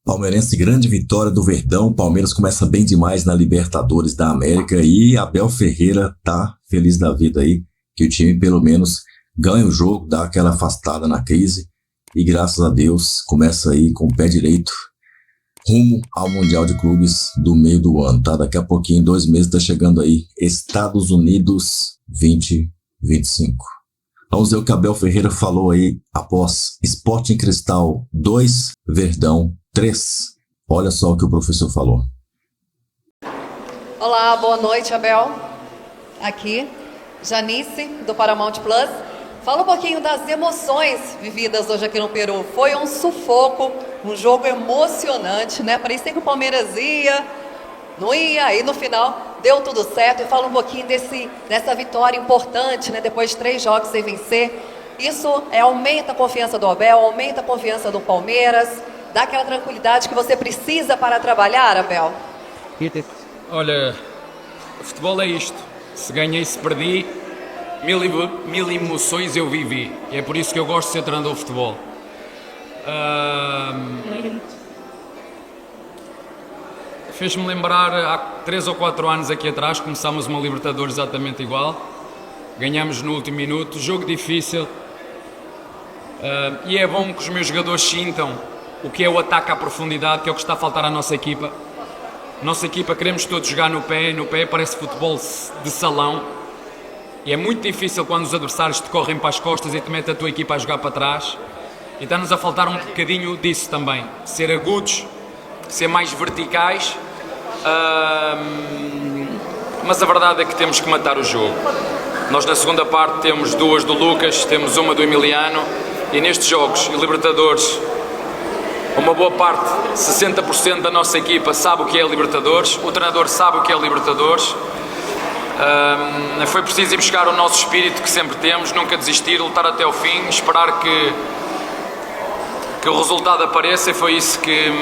Palmeirense, grande vitória do Verdão. Palmeiras começa bem demais na Libertadores da América e Abel Ferreira tá feliz da vida aí, que o time pelo menos ganha o jogo, dá aquela afastada na crise e graças a Deus começa aí com o pé direito rumo ao Mundial de Clubes do meio do ano, tá? Daqui a pouquinho, 2 meses, tá chegando aí Estados Unidos 2025. Vamos ver o que Abel Ferreira falou aí após Sporting Cristal 2, Verdão 3. Olha só o que o professor falou. Olá, boa noite, Abel. Aqui, Janice, do Paramount Plus. Fala um pouquinho das emoções vividas hoje aqui no Peru. Foi um sufoco, um jogo emocionante, né? Parecia que o Palmeiras não ia, e no final deu tudo certo. E fala um pouquinho dessa vitória importante, né? Depois de 3 jogos sem vencer. Isso aumenta a confiança do Abel, aumenta a confiança do Palmeiras, dá aquela tranquilidade que você precisa para trabalhar, Abel? Olha, o futebol é isto. Se ganhei, se perdi, mil emoções eu vivi. E é por isso que eu gosto de ser treinador de futebol. Fez-me lembrar, há 3 ou 4 anos aqui atrás, começámos uma Libertadores exatamente igual. Ganhámos no último minuto, jogo difícil. E é bom que os meus jogadores sintam o que é o ataque à profundidade, que é o que está a faltar à nossa equipa. Nossa equipa, queremos todos jogar no pé parece futebol de salão. E é muito difícil quando os adversários te correm para as costas e te metem a tua equipa a jogar para trás. E está-nos a faltar um bocadinho disso também. Ser agudos, ser mais verticais. Mas a verdade é que temos que matar o jogo. Nós na segunda parte temos 2 do Lucas, temos 1 do Emiliano. E nestes jogos e Libertadores, uma boa parte, 60% da nossa equipa sabe o que é Libertadores. O treinador sabe o que é Libertadores. Foi preciso ir buscar o nosso espírito que sempre temos, nunca desistir, lutar até o fim, esperar que o resultado apareça, e foi isso que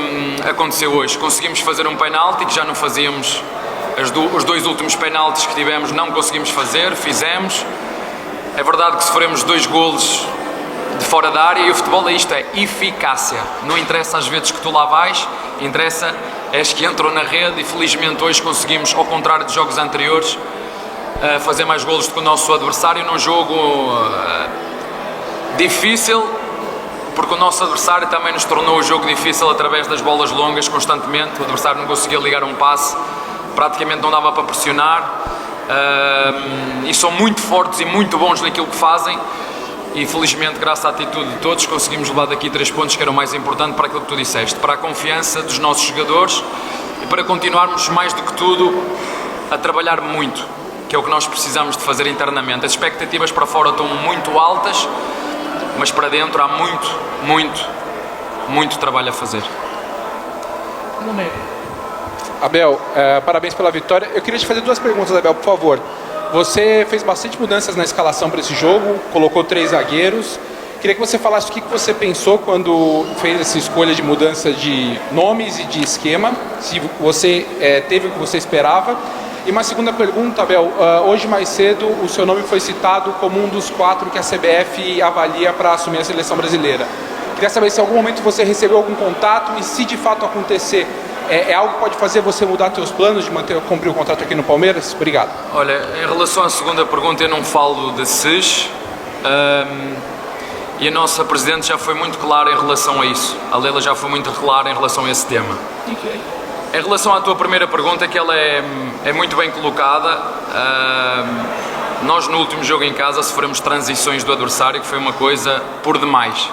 aconteceu hoje. Conseguimos fazer um penalti que já não fazíamos, os 2 últimos penaltis que tivemos não conseguimos fazer, fizemos. É verdade que sofremos 2 golos de fora da área, e o futebol é isto, é eficácia. Não interessa às vezes que tu lá vais, interessa és que entram na rede, e felizmente hoje conseguimos, ao contrário de jogos anteriores, fazer mais golos do que o nosso adversário num jogo difícil, porque o nosso adversário também nos tornou o jogo difícil através das bolas longas constantemente. O adversário não conseguia ligar um passe, praticamente não dava para pressionar, e são muito fortes e muito bons naquilo que fazem. E felizmente, graças à atitude de todos, conseguimos levar daqui 3 pontos, que era o mais importante para aquilo que tu disseste, para a confiança dos nossos jogadores e para continuarmos, mais do que tudo, a trabalhar muito, que é o que nós precisamos de fazer internamente. As expectativas para fora estão muito altas, mas para dentro há muito trabalho a fazer. Abel, parabéns pela vitória. Eu queria te fazer 2 perguntas, Abel, por favor. Você fez bastante mudanças na escalação para esse jogo, colocou 3 zagueiros. Queria que você falasse o que você pensou quando fez essa escolha de mudança de nomes e de esquema, se você teve o que você esperava. E uma segunda pergunta, Abel, hoje mais cedo o seu nome foi citado como um dos 4 que a CBF avalia para assumir a seleção brasileira. Queria saber se em algum momento você recebeu algum contato e, se de fato acontecer, é algo que pode fazer você mudar seus planos de cumprir o contrato aqui no Palmeiras? Obrigado. Olha, em relação à segunda pergunta, eu não falo de SES, e a nossa Presidente já foi muito clara em relação a isso. A Leila já foi muito clara em relação a esse tema. Em relação à tua primeira pergunta, que ela é muito bem colocada, nós no último jogo em casa sofremos transições do adversário, que foi uma coisa por demais.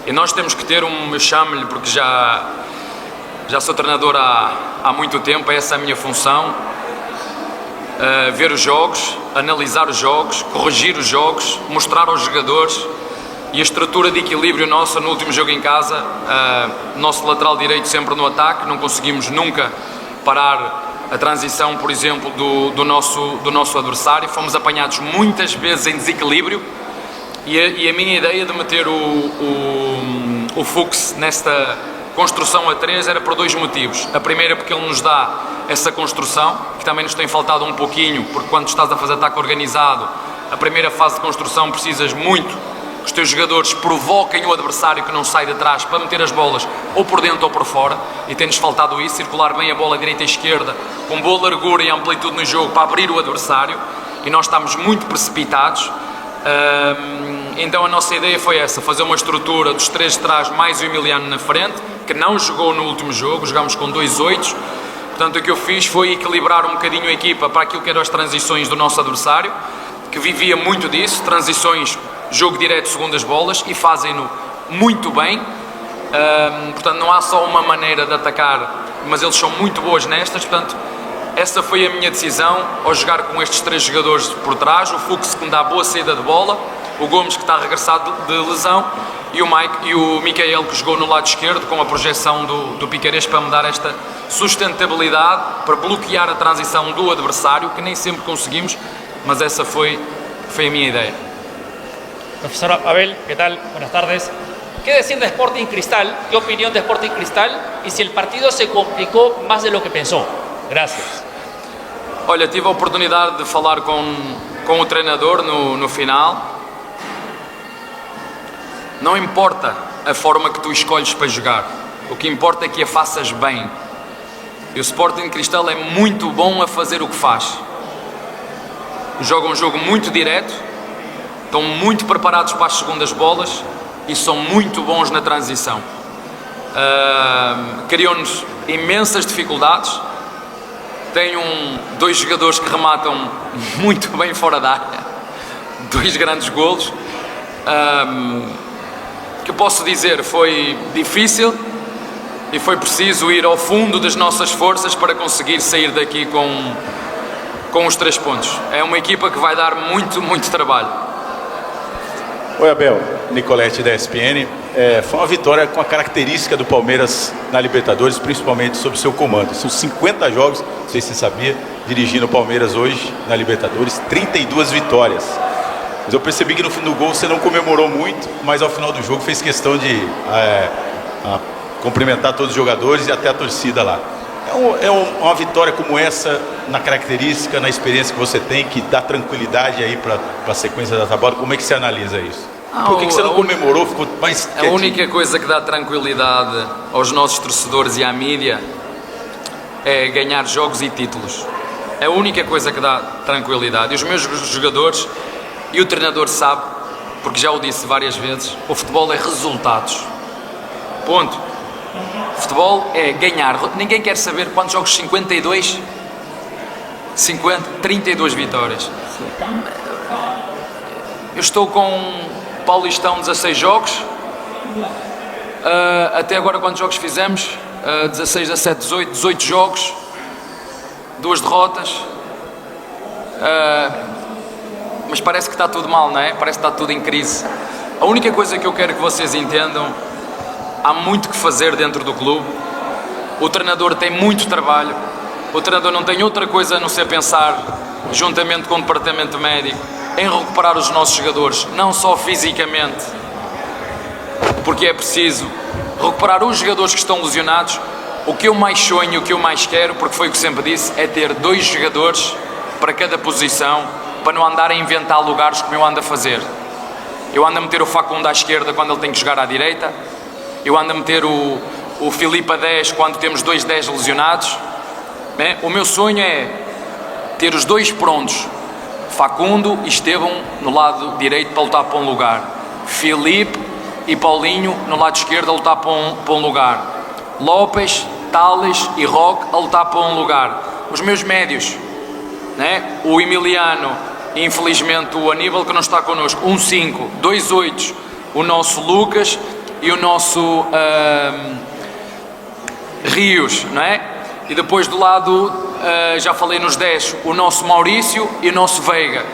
E nós temos que ter eu chamo-lhe, porque já sou treinador há muito tempo, essa é a minha função, ver os jogos, analisar os jogos, corrigir os jogos, mostrar aos jogadores, e a estrutura de equilíbrio nossa no último jogo em casa, nosso lateral direito sempre no ataque, não conseguimos nunca parar a transição, por exemplo, do nosso adversário, fomos apanhados muitas vezes em desequilíbrio, e a minha ideia de meter o Fux nesta construção a 3 era por 2 motivos. A primeira, porque ele nos dá essa construção, que também nos tem faltado um pouquinho, porque quando estás a fazer ataque organizado, a primeira fase de construção precisas muito que os teus jogadores provoquem o adversário que não sai de trás para meter as bolas ou por dentro ou por fora, e tem-nos faltado isso, circular bem a bola direita e esquerda, com boa largura e amplitude no jogo para abrir o adversário, e nós estamos muito precipitados. Então a nossa ideia foi essa, fazer uma estrutura dos 3 de trás mais o Emiliano na frente, que não jogou no último jogo, jogámos com 2 8. Portanto, o que eu fiz foi equilibrar um bocadinho a equipa para aquilo que eram as transições do nosso adversário, que vivia muito disso, transições, jogo direto, segundas bolas, e fazem-no muito bem. Portanto, não há só uma maneira de atacar, mas eles são muito boas nestas. Portanto, essa foi a minha decisão ao jogar com estes 3 jogadores por trás, o Fux, que me dá boa saída de bola, o Gomes, que está regressado de lesão, e o Micael, que jogou no lado esquerdo com a projeção do Piqueires para me dar esta sustentabilidade, para bloquear a transição do adversário, que nem sempre conseguimos, mas essa foi a minha ideia. Profesor Abel, ¿qué tal? Buenas tardes. ¿Qué decir de Sporting Cristal? ¿Qué opinión de Sporting Cristal? Y si el partido se complicó más de lo que pensó. Gracias. Olha, tive a oportunidade de falar com o treinador no final. Não importa a forma que tu escolhes para jogar, o que importa é que a faças bem. E o Sporting Cristal é muito bom a fazer o que faz. Joga um jogo muito direto, estão muito preparados para as segundas bolas e são muito bons na transição. Criam-nos imensas dificuldades. Tem 2 jogadores que rematam muito bem fora da área, 2 grandes golos. Que eu posso dizer, foi difícil e foi preciso ir ao fundo das nossas forças para conseguir sair daqui com os 3 pontos. É uma equipa que vai dar muito, muito trabalho. Oi, Abel, Nicolete da ESPN. Foi uma vitória com a característica do Palmeiras na Libertadores, principalmente sob seu comando. São 50 jogos, não sei se você sabia, dirigindo o Palmeiras hoje na Libertadores, 32 vitórias. Mas eu percebi que no fim do gol você não comemorou muito, mas ao final do jogo fez questão de cumprimentar todos os jogadores e até a torcida lá. Uma vitória como essa, na característica, na experiência que você tem, que dá tranquilidade aí para a sequência da tabela, como é que você analisa isso? Por que você não comemorou, ficou mais quietinho? A única coisa que dá tranquilidade aos nossos torcedores e à mídia é ganhar jogos e títulos. É a única coisa que dá tranquilidade. E os meus jogadores e o treinador sabe, porque já o disse várias vezes, o futebol é resultados. Ponto. O futebol é ganhar. Ninguém quer saber quantos jogos. 52? 50? 32 vitórias. Eu estou com Paulistão 16 jogos. Até agora quantos jogos fizemos? 16, 17, 18 jogos. 2 derrotas. Mas parece que está tudo mal, não é? Parece que está tudo em crise. A única coisa que eu quero que vocês entendam, há muito que fazer dentro do clube. O treinador tem muito trabalho. O treinador não tem outra coisa a não ser pensar, juntamente com o departamento médico, em recuperar os nossos jogadores, não só fisicamente, porque é preciso recuperar os jogadores que estão lesionados. O que eu mais sonho, o que eu mais quero, porque foi o que sempre disse, é ter 2 jogadores para cada posição, para não andar a inventar lugares como eu ando a fazer. Eu ando a meter o Facundo à esquerda quando ele tem que jogar à direita, eu ando a meter o Filipe a 10 quando temos 2 10 lesionados. O meu sonho é ter os 2 prontos, Facundo e Estevão no lado direito para lutar para um lugar, Filipe e Paulinho no lado esquerdo a lutar para um lugar, Lopes, Tales e Roque a lutar para um lugar. Os meus médios, né? O Emiliano e infelizmente o Aníbal, que não está connosco, 5, 2 8, o nosso Lucas e o nosso Rios, não é? E depois do lado, já falei nos 10, o nosso Maurício e o nosso Veiga.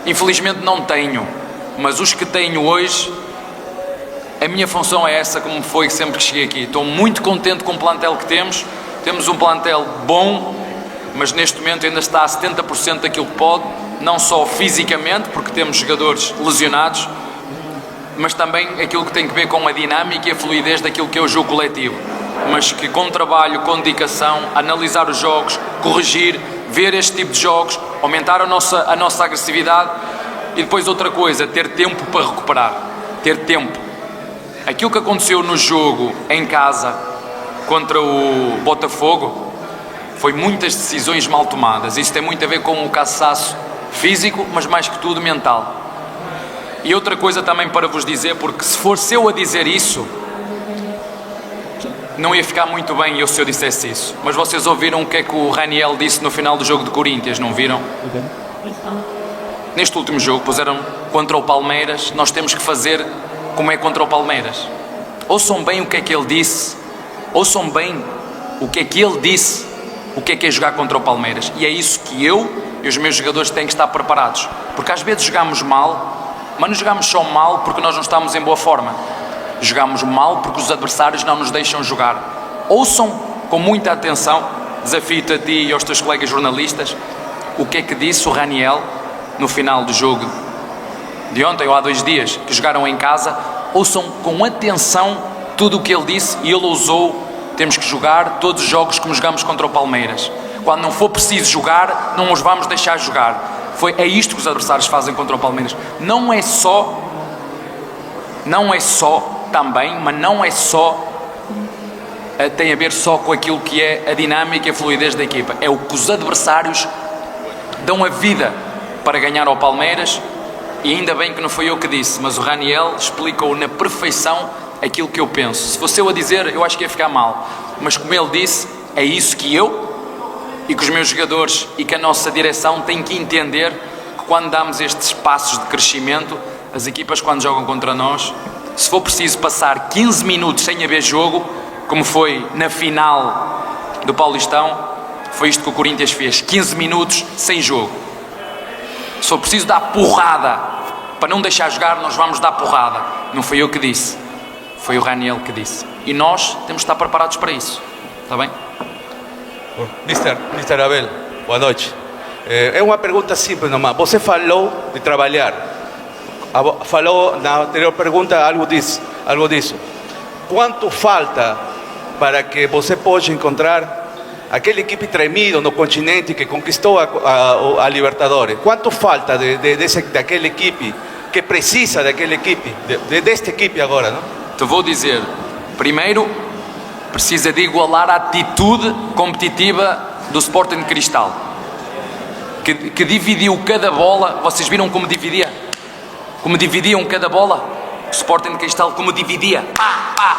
Infelizmente não tenho, mas os que tenho hoje, a minha função é essa, como foi sempre que cheguei aqui. Estou muito contente com o plantel que temos. Temos um plantel bom, mas neste momento ainda está a 70% daquilo que pode, não só fisicamente, porque temos jogadores lesionados, mas também aquilo que tem que ver com a dinâmica e a fluidez daquilo que é o jogo coletivo. Mas que com trabalho, com dedicação, analisar os jogos, corrigir, ver este tipo de jogos, aumentar a nossa agressividade e depois outra coisa, ter tempo para recuperar. ter tempo. Aquilo que aconteceu no jogo em casa contra o Botafogo foi muitas decisões mal tomadas. Isso tem muito a ver com o cansaço físico, mas mais que tudo mental. E outra coisa também para vos dizer, porque se fosse eu a dizer isso, não ia ficar muito bem eu se eu dissesse isso. Mas vocês ouviram o que é que o Raniel disse no final do jogo de Corinthians, não viram? Neste último jogo, puseram contra o Palmeiras, nós temos que fazer como é contra o Palmeiras. Ouçam bem o que é que ele disse, ouçam bem o que é que ele disse, o que é jogar contra o Palmeiras. E é isso que eu e os meus jogadores têm que estar preparados. Porque às vezes jogamos mal, mas não jogamos só mal porque nós não estamos em boa forma. Jogamos mal porque os adversários não nos deixam jogar. Ouçam com muita atenção, desafio-te a ti e aos teus colegas jornalistas, o que é que disse o Raniel no final do jogo de ontem ou há 2 dias, que jogaram em casa. Ouçam com atenção tudo o que ele disse, e ele usou: temos que jogar todos os jogos como jogamos contra o Palmeiras. Quando não for preciso jogar, não os vamos deixar jogar. É isto que os adversários fazem contra o Palmeiras. Não é só também, mas não é só, tem a ver só com aquilo que é a dinâmica e a fluidez da equipa. É o que os adversários dão a vida para ganhar ao Palmeiras. E ainda bem que não foi eu que disse, mas o Raniel explicou na perfeição aquilo que eu penso. Se fosse eu a dizer, eu acho que ia ficar mal. Mas como ele disse, é isso que eu e que os meus jogadores e que a nossa direção têm que entender, que quando damos estes passos de crescimento, as equipas quando jogam contra nós, se for preciso passar 15 minutos sem haver jogo, como foi na final do Paulistão, foi isto que o Corinthians fez, 15 minutos sem jogo. Se for preciso dar porrada para não deixar jogar, nós vamos dar porrada. Não foi eu que disse, foi o Raniel que disse. E nós temos de estar preparados para isso. Está bem? Mr. Abel, boa noite. É uma pergunta simples nomás. Você falou de trabalhar. Falou na anterior pergunta algo disso. Quanto falta para que você possa encontrar aquela equipe tremido no continente que conquistou a Libertadores? Quanto falta daquela equipe que precisa daquela equipe, desta equipe agora, não? Te vou dizer, primeiro, precisa de igualar a atitude competitiva do Sporting Cristal, que dividiu cada bola. Vocês viram como dividia? Como dividiam cada bola? O Sporting Cristal como dividia. Pá, pá.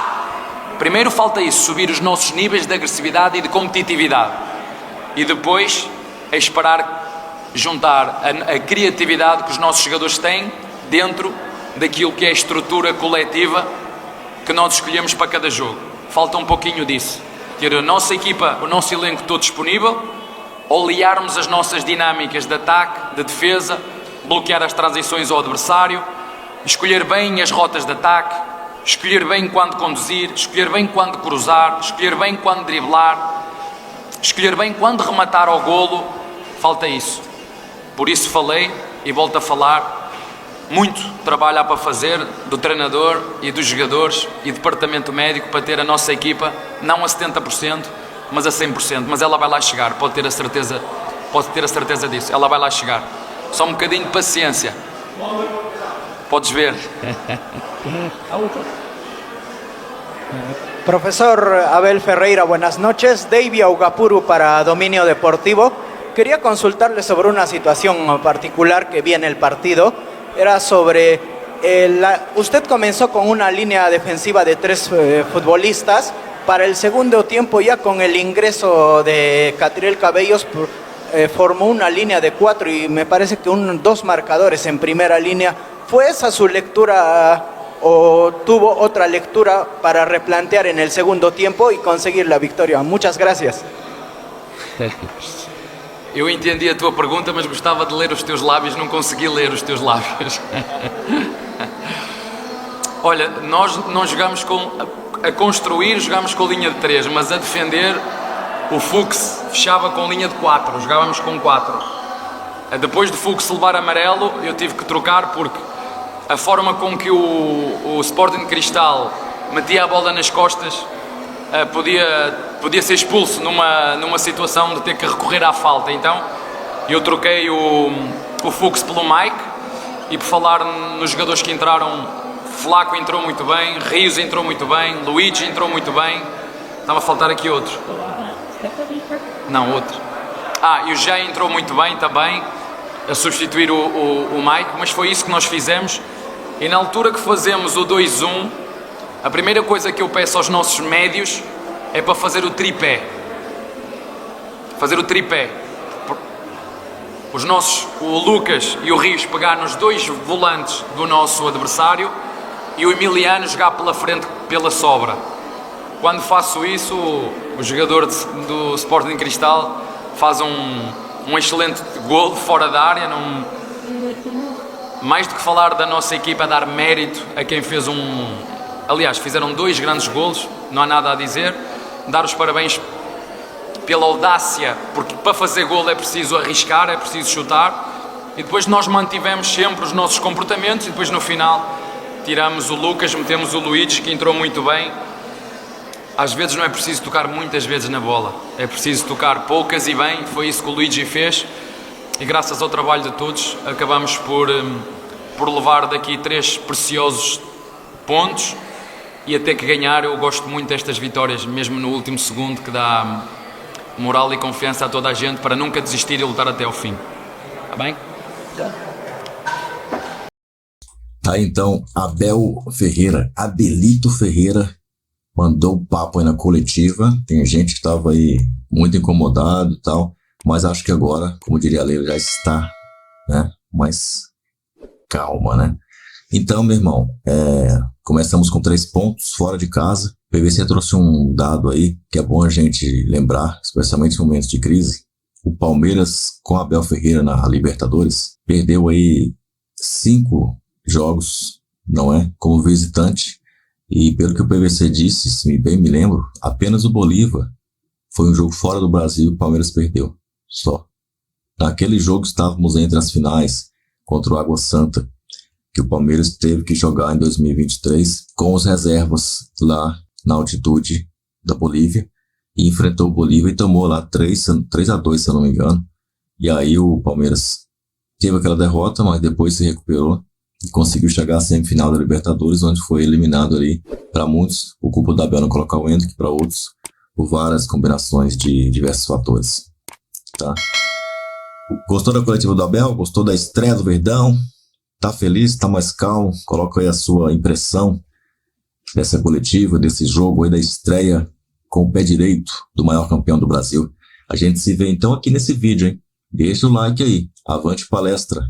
Primeiro falta isso, subir os nossos níveis de agressividade e de competitividade. E depois é esperar juntar a criatividade que os nossos jogadores têm dentro daquilo que é a estrutura coletiva que nós escolhemos para cada jogo. Falta um pouquinho disso. Ter a nossa equipa, o nosso elenco todo disponível, olearmos as nossas dinâmicas de ataque, de defesa, bloquear as transições ao adversário, escolher bem as rotas de ataque, escolher bem quando conduzir, escolher bem quando cruzar, escolher bem quando driblar, escolher bem quando rematar ao golo. Falta isso. Por isso falei e volto a falar. Muito trabalho há para fazer do treinador e dos jogadores e departamento médico para ter a nossa equipa não a 70%, mas a 100%. Mas ela vai lá chegar, pode ter a certeza disso. Ela vai lá chegar. Só um bocadinho de paciência. Podes ver. Profesor Abel Ferreira, buenas noches. Davy Augapuru para Dominio Deportivo. Quería consultarle sobre una situación particular que vi en el partido. Era sobre, usted comenzó con una línea defensiva de 3 futbolistas. Para el segundo tiempo, ya con el ingreso de Catriel Cabellos, formó una línea de 4 y me parece que 2 marcadores en primera línea. ¿Fue esa su lectura o tuvo otra lectura para replantear en el segundo tiempo y conseguir la victoria? Muchas gracias. Eu entendi a tua pergunta, mas gostava de ler os teus lábios, não consegui ler os teus lábios. Olha, nós não jogamos a construir, jogamos com linha de 3, mas a defender, o Fux fechava com linha de 4, jogávamos com 4. Depois de Fux levar amarelo, eu tive que trocar porque a forma com que o Sporting Cristal metia a bola nas costas podia ser expulso numa situação de ter que recorrer à falta. Então eu troquei o Fux pelo Mike, e por falar nos jogadores que entraram Flaco entrou muito bem, Rios entrou muito bem, Luigi entrou muito bem. Estava a faltar aqui outro. Não, outro. E o Jé entrou muito bem também, a substituir o Mike, mas foi isso que nós fizemos. E na altura que fazemos o 2-1, a primeira coisa que eu peço aos nossos médios é para fazer o tripé. Fazer o tripé. O Lucas e o Rios pegar nos dois volantes do nosso adversário e o Emiliano jogar pela frente pela sobra. Quando faço isso, o jogador do Sporting Cristal faz um excelente golo fora da área. Mais do que falar da nossa equipa, dar mérito a quem fez Aliás, fizeram 2 grandes golos, não há nada a dizer. Dar os parabéns pela audácia, porque para fazer golo é preciso arriscar, é preciso chutar. E depois nós mantivemos sempre os nossos comportamentos e depois no final tiramos o Lucas, metemos o Luigi, que entrou muito bem. Às vezes não é preciso tocar muitas vezes na bola, é preciso tocar poucas e bem. Foi isso que o Luigi fez e graças ao trabalho de todos acabamos por levar daqui 3 preciosos pontos e até que ganhar. Eu gosto muito destas vitórias, mesmo no último segundo, que dá moral e confiança a toda a gente para nunca desistir e lutar até ao fim. Está bem? Tá, então, Abelito Ferreira mandou o papo aí na coletiva. Tem gente que estava aí muito incomodado e tal, mas acho que agora, como diria a Leila, já está, né, mais calma, né? Então, meu irmão, começamos com 3 pontos fora de casa. O PVC trouxe um dado aí que é bom a gente lembrar, especialmente em momentos de crise. O Palmeiras, com Abel Ferreira na Libertadores, perdeu aí 5 jogos, não é? Como visitante. E pelo que o PVC disse, se bem me lembro, apenas o Bolívar foi um jogo fora do Brasil e o Palmeiras perdeu. Só. Naquele jogo estávamos entre as finais contra o Água Santa, que o Palmeiras teve que jogar em 2023 com os reservas lá na altitude da Bolívia, e enfrentou o Bolívar e tomou lá 3-2, se eu não me engano. E aí o Palmeiras teve aquela derrota, mas depois se recuperou e conseguiu chegar à semifinal da Libertadores, onde foi eliminado ali, para muitos, o culpa da Abel não colocar o Endrick, para outros, por várias combinações de diversos fatores. Tá? Gostou da coletiva do Abel? Gostou da estreia do Verdão? Tá feliz? Tá mais calmo? Coloca aí a sua impressão dessa coletiva, desse jogo aí, da estreia com o pé direito do maior campeão do Brasil. A gente se vê então aqui nesse vídeo, hein? Deixa o like aí. Avante palestra!